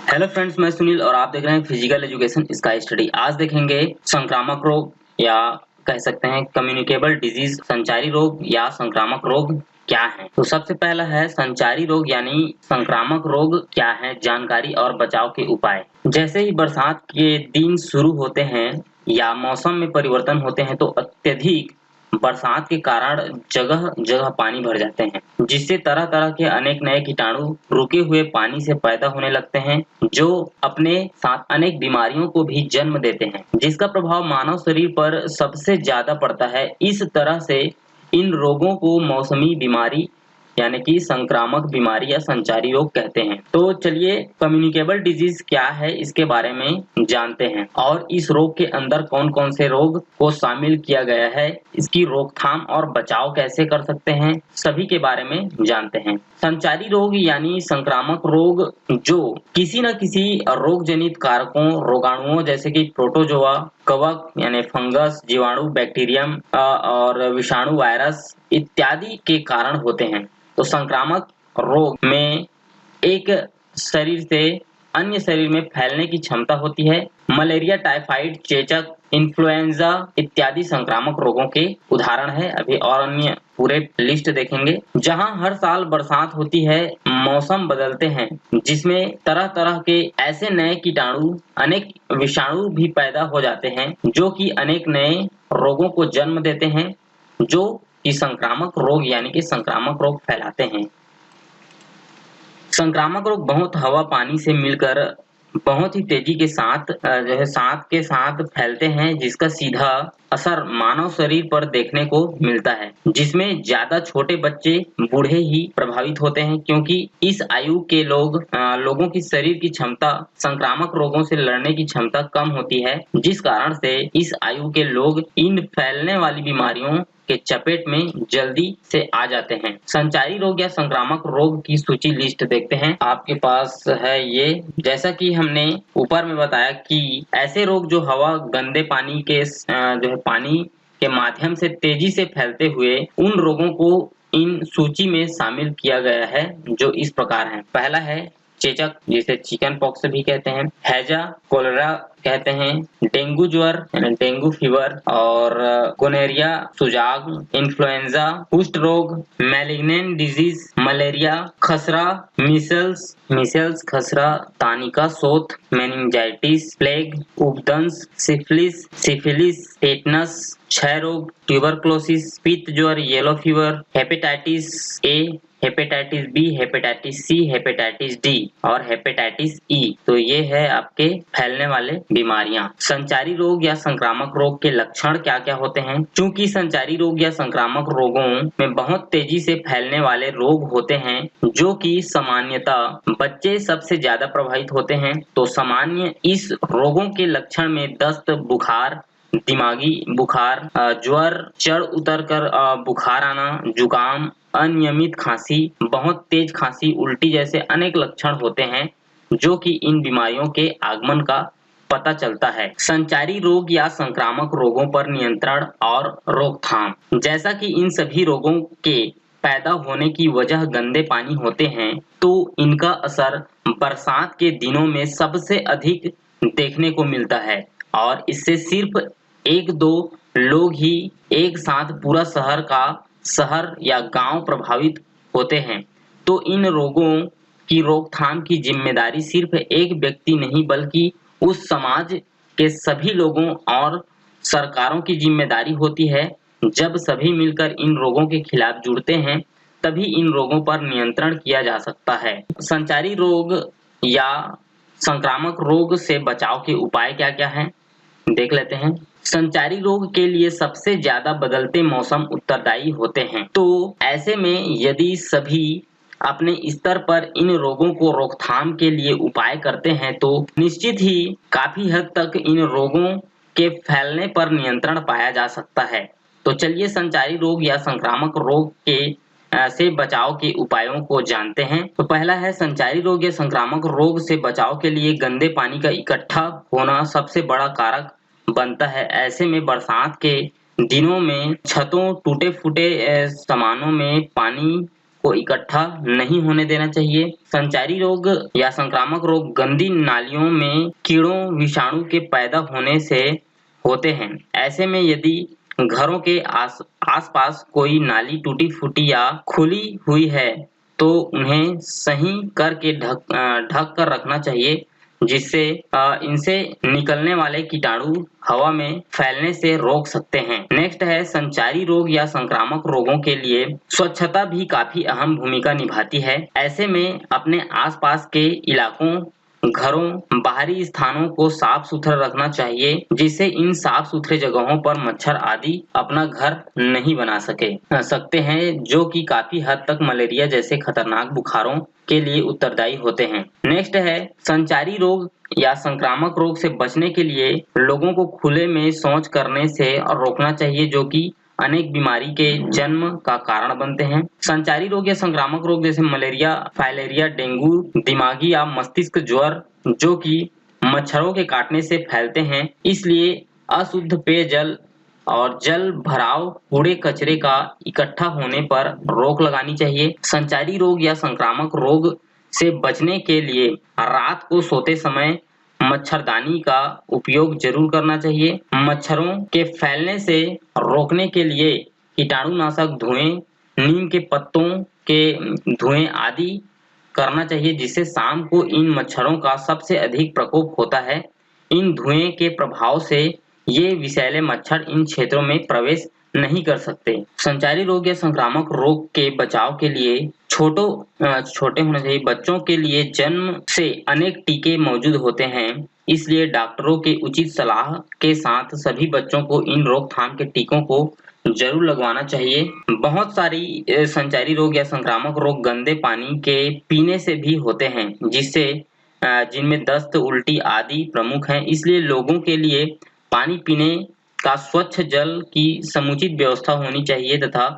Hello friends, मैं सुनील और आप देख रहे हैं फिजिकल एजुकेशन स्काई स्टडी। आज देखेंगे संक्रामक रोग या कह सकते हैं कम्युनिकेबल डिजीज, संचारी रोग या संक्रामक रोग क्या है। तो सबसे पहला है संचारी रोग यानी संक्रामक रोग क्या है, जानकारी और बचाव के उपाय। जैसे ही बरसात के दिन शुरू होते हैं या मौसम में परिवर्तन होते हैं तो अत्यधिक बरसात के कारण जगह जगह पानी भर जाते हैं, जिससे तरह तरह के अनेक नए कीटाणु रुके हुए पानी से पैदा होने लगते हैं, जो अपने साथ अनेक बीमारियों को भी जन्म देते हैं, जिसका प्रभाव मानव शरीर पर सबसे ज्यादा पड़ता है। इस तरह से इन रोगों को मौसमी बीमारी यानी कि संक्रामक बीमारी या संचारी रोग कहते हैं। तो चलिए कम्युनिकेबल डिजीज क्या है इसके बारे में जानते हैं और इस रोग के अंदर कौन कौन से रोग को शामिल किया गया है, इसकी रोकथाम और बचाव कैसे कर सकते हैं, सभी के बारे में जानते हैं। संचारी रोग यानी संक्रामक रोग जो किसी न किसी रोग जनित कारकों, रोगाणुओं जैसे कि प्रोटोजोआ, कवक यानी फंगस, जीवाणु, बैक्टीरियम और विषाणु, वायरस इत्यादि के कारण होते हैं। तो संक्रामक रोग में एक शरीर से अन्य शरीर में फैलने की क्षमता होती है। मलेरिया, टाइफाइड, चेचक, इन्फ्लुएंजा इत्यादि संक्रामक रोगों के उदाहरण है। अभी और अन्य पूरे लिस्ट देखेंगे। जहां हर साल बरसात होती है, मौसम बदलते हैं, जिसमें तरह तरह के ऐसे नए कीटाणु, अनेक विषाणु भी पैदा हो जाते हैं, जो कि अनेक नए रोगों को जन्म देते हैं, जो कि संक्रामक रोग यानी कि संक्रामक रोग फैलाते हैं। संक्रामक रोग बहुत हवा पानी से मिलकर बहुत ही तेजी के साथ जो है साथ के साथ फैलते हैं, जिसका सीधा असर मानव शरीर पर देखने को मिलता है, जिसमें ज्यादा छोटे बच्चे, बूढ़े ही प्रभावित होते हैं, क्योंकि इस आयु के लोगों की शरीर की क्षमता संक्रामक रोगों से लड़ने की क्षमता कम होती है, जिस कारण से इस आयु के लोग इन फैलने वाली बीमारियों के चपेट में जल्दी से आ जाते हैं। संचारी रोग या संक्रामक रोग की सूची लिस्ट देखते हैं, आपके पास है ये। जैसा कि हमने ऊपर में बताया कि ऐसे रोग जो हवा, गंदे पानी के जो है पानी के माध्यम से तेजी से फैलते हुए, उन रोगों को इन सूची में शामिल किया गया है, जो इस प्रकार है। पहला है चेचक, जिसे चिकन पॉक्स भी कहते हैं, हैजा, कोलेरा कहते हैं, डेंगू ज्वर यानी डेंगू फीवर और गोनेरिया, सुजाग, इन्फ्लुएंजा, कुष्ठ रोग, मैलिग्नेंट डिजीज, मलेरिया, खसरा, मिसल्स, खसरा, तानिका शोथ, मेनिंजाइटिस, प्लेग, उपदंश, सिफिलिस, टेटनस, क्षय रोग, ट्यूबरक्लोसिस, पित्त ज्वर, yellow fever, hepatitis A, hepatitis B, hepatitis C, hepatitis D और हेपेटाइटिस ई। तो ये है आपके फैलने वाले बीमारियां। संचारी रोग या संक्रामक रोग के लक्षण क्या क्या होते हैं? चूंकि संचारी रोग या संक्रामक रोगों में बहुत तेजी से फैलने वाले रोग होते हैं, जो कि सामान्यतः बच्चे सबसे ज्यादा प्रभावित होते हैं, तो सामान्य इस रोगों के लक्षण में दस्त, बुखार, दिमागी बुखार, ज्वर, चढ़ उतर कर बुखार आना, जुकाम, अनियमित खांसी, बहुत तेज खांसी, उल्टी जैसे अनेक लक्षण होते हैं, जो कि इन बीमारियों के आगमन का पता चलता है। संचारी रोग या संक्रामक रोगों पर नियंत्रण और रोकथाम। जैसा कि इन सभी रोगों के पैदा होने की वजह गंदे पानी होते हैं, तो इनका असर बरसात के दिनों में सबसे अधिक देखने को मिलता है और इससे सिर्फ एक दो लोग ही एक साथ पूरा शहर या गांव प्रभावित होते हैं। तो इन रोगों की रोकथाम की जिम्मेदारी सिर्फ एक व्यक्ति नहीं, बल्कि उस समाज के सभी लोगों और सरकारों की जिम्मेदारी होती है। जब सभी मिलकर इन रोगों के खिलाफ जुड़ते हैं, तभी इन रोगों पर नियंत्रण किया जा सकता है। संचारी रोग या संक्रामक रोग से बचाव के उपाय क्या क्या हैं, देख लेते हैं। संचारी रोग के लिए सबसे ज्यादा बदलते मौसम उत्तरदायी होते हैं। तो ऐसे में यदि सभी अपने स्तर पर इन रोगों को रोकथाम के लिए उपाय करते हैं, तो निश्चित ही काफी हद तक इन रोगों के फैलने पर नियंत्रण पाया जा सकता है। तो चलिए संचारी रोग या संक्रामक रोग के से बचाव के उपायों को जानते हैं। तो पहला है संचारी रोग या संक्रामक रोग से बचाव के लिए गंदे पानी का इकट्ठा होना सबसे बड़ा कारक बनता है। ऐसे में बरसात के दिनों में छतों, टूटे फूटे सामानों में पानी को इकट्ठा नहीं होने देना चाहिए। संचारी रोग या संक्रामक रोग गंदी नालियों में कीड़ों विषाणु के पैदा होने से होते हैं। ऐसे में यदि घरों के आसपास कोई नाली टूटी फूटी या खुली हुई है तो उन्हें सही करके ढक कर रखना चाहिए, जिससे इनसे निकलने वाले कीटाणु हवा में फैलने से रोक सकते हैं। नेक्स्ट है संचारी रोग या संक्रामक रोगों के लिए स्वच्छता भी काफी अहम भूमिका निभाती है। ऐसे में अपने आसपास के इलाकों, घरों, बाहरी स्थानों को साफ सुथरा रखना चाहिए, जिससे इन साफ सुथरे जगहों पर मच्छर आदि अपना घर नहीं बना सकते हैं, जो कि काफी हद तक मलेरिया जैसे खतरनाक बुखारों के लिए उत्तरदायी होते हैं। नेक्स्ट है संचारी रोग या संक्रामक रोग से बचने के लिए लोगों को खुले में शौच करने से रोकना चाहिए, जो कि अनेक बीमारी के जन्म का कारण बनते हैं। संचारी रोग या संक्रामक रोग जैसे मलेरिया, फाइलेरिया, डेंगू, दिमागी या मस्तिष्क ज्वर, जो कि मच्छरों के काटने से फैलते हैं, इसलिए अशुद्ध पेयजल और जल भराव, कूड़े कचरे का इकट्ठा होने पर रोक लगानी चाहिए। संचारी रोग या संक्रामक रोग से बचने के लिए रात को सोते समय मच्छरदानी का उपयोग जरूर करना चाहिए। मच्छरों के फैलने से रोकने के लिए कीटाणुनाशक धुएं, नीम के पत्तों के धुएं आदि करना चाहिए, जिससे शाम को इन मच्छरों का सबसे अधिक प्रकोप होता है। इन धुएं के प्रभाव से ये विषैले मच्छर इन क्षेत्रों में प्रवेश नहीं कर सकते। संचारी रोग या संक्रामक रोग के बचाव के लिए छोटे होने चाहिए। बच्चों के लिए जन्म से अनेक टीके मौजूद होते हैं, इसलिए डॉक्टरों के उचित सलाह के साथ सभी बच्चों को इन रोकथाम के टीकों को जरूर लगवाना चाहिए। बहुत सारी संचारी रोग या संक्रामक रोग गंदे पानी के पीने से भी होते हैं, जिनमें दस्त, उल्टी आदि प्रमुख हैं। इसलिए लोगों के लिए पानी पीने का स्वच्छ जल की समुचित व्यवस्था होनी चाहिए तथा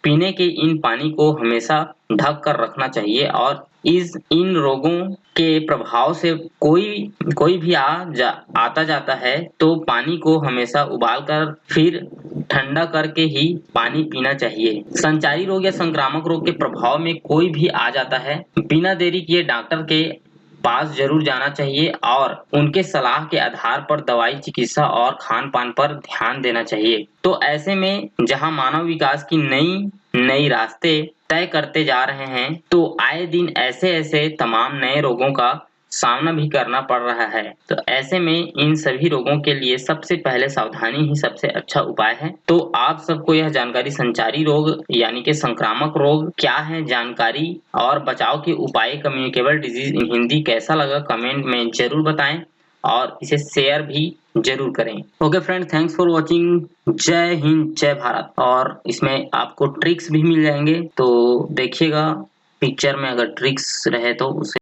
पीने के इन पानी को हमेशा ढक कर रखना चाहिए। और इन रोगों के प्रभाव से कोई भी आता जाता है तो पानी को हमेशा उबाल कर फिर ठंडा करके ही पानी पीना चाहिए। संचारी रोग या संक्रामक रोग के प्रभाव में कोई भी आ जाता है, बिना देरी किए डॉक्टर के पास जरूर जाना चाहिए और उनके सलाह के आधार पर दवाई, चिकित्सा और खान पान पर ध्यान देना चाहिए। तो ऐसे में जहां मानव विकास की नई रास्ते तय करते जा रहे हैं, तो आए दिन ऐसे तमाम नए रोगों का सामना भी करना पड़ रहा है। तो ऐसे में इन सभी रोगों के लिए सबसे पहले सावधानी ही सबसे अच्छा उपाय है। तो आप सबको यह जानकारी संचारी रोग यानी कि संक्रामक रोग क्या है जानकारी और बचाव के उपाय कम्युनिकेबल डिजीज इन हिंदी कैसा लगा कमेंट में जरूर बताएं और इसे शेयर भी जरूर करें। Okay friend, thanks for watching. जय हिंद, जय भारत। और इसमें आपको ट्रिक्स भी मिल जाएंगे, तो देखिएगा पिक्चर में अगर ट्रिक्स रहे तो उसे